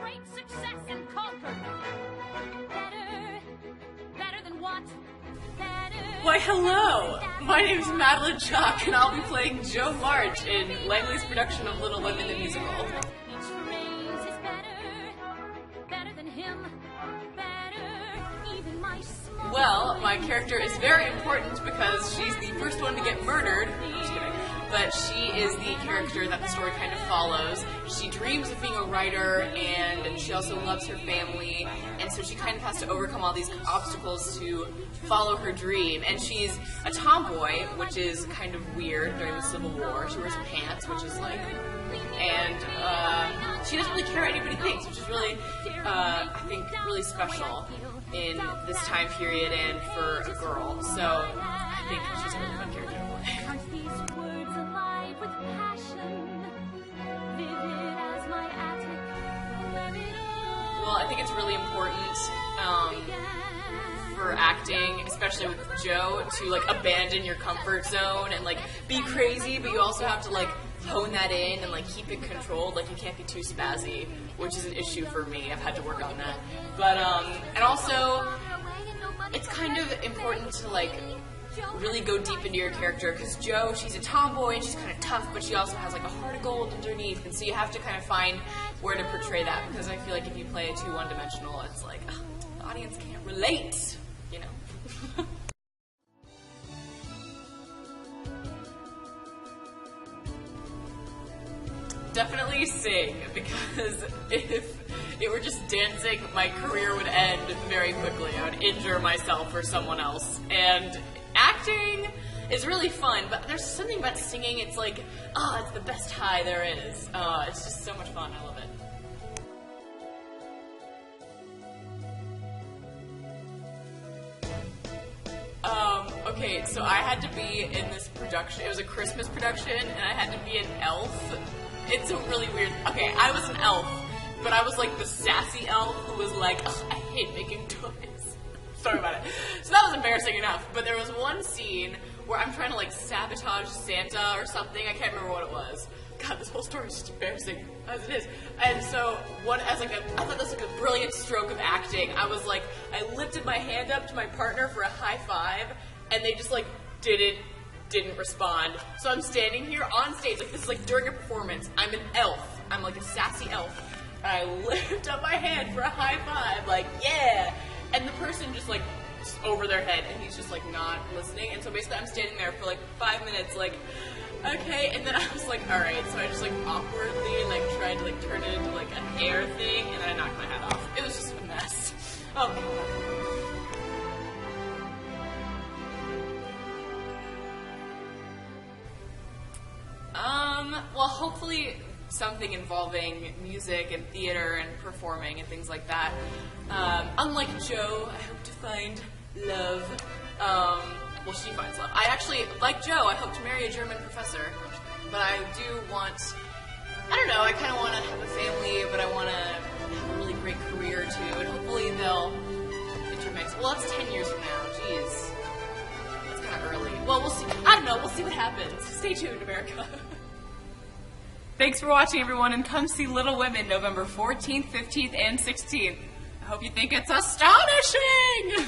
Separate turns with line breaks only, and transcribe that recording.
great success and conquer. Better than what?
Why, hello! My name's Madeleine and I'll be playing Jo March in Langley's production of Little Women the Musical.
Each phrase is better than him, even my small.
Well, my character is very important because she's the first one to get murdered. I'm just kidding. But she is the character that the story kind of follows. She dreams of being a writer, and she also loves her family, and so she kind of has to overcome all these obstacles to follow her dream. And she's a tomboy, which is kind of weird during the Civil War. She wears pants, which is like, and she doesn't really care what anybody thinks, which is really, I think, really special in this time period and for a girl. So I think she's a really fun character to play. Well, I think it's really important for acting, especially with Jo, to like abandon your comfort zone and like be crazy, but you also have to like hone that in and like keep it controlled. Like you can't be too spazzy, which is an issue for me. I've had to work on that. But and also it's kind of important to like really go deep into your character, because Jo, she's a tomboy and she's kind of tough, but she also has like a heart of gold underneath, and so you have to kind of find where to portray that, because I feel like if you play it too one-dimensional, it's like, oh, the audience can't relate, you know? Definitely sing, because if it were just dancing, my career would end very quickly. I would injure myself or someone else. And acting is really fun, but there's something about singing, it's like, it's the best high there is. It's just so much fun, I love it. Okay, so I had to be in this production. It was a Christmas production, and I had to be an elf. It's a really weird, okay, I was an elf, but I was like the sassy elf who was like, I hate making toys. Sorry about it. So that was embarrassing enough, but there was one scene where I'm trying to like sabotage Santa or something. I can't remember what it was. God, this whole story is just embarrassing as it is. And so, I thought that was like a brilliant stroke of acting. I was like, I lifted my hand up to my partner for a high five, and they just like didn't respond. So I'm standing here on stage, like this is like during a performance. I'm an elf. I'm like a sassy elf. And I lift up my hand for a high five, like, yeah! And the person just like over their head, and he's just like not listening. And so basically I'm standing there for like 5 minutes, like, okay. And then I was like, all right. So I just like awkwardly like tried to like turn it into like a hair thing, and then I knocked my hat off. It was just a mess. Oh God. Well, hopefully something involving music and theater and performing and things like that. Unlike Jo, I hope to find love. Well, she finds love. I actually, like Jo, I hope to marry a German professor. But I do want, I don't know, I kind of want to have a family, but I want to have a really great career too. And hopefully they'll intermix. Well, that's 10 years from now. Jeez. That's kind of early. Well, we'll see. I don't know. We'll see what happens. Stay tuned, America. Thanks for watching, everyone, and come see Little Women November 14th, 15th, and 16th. I hope you think it's astonishing!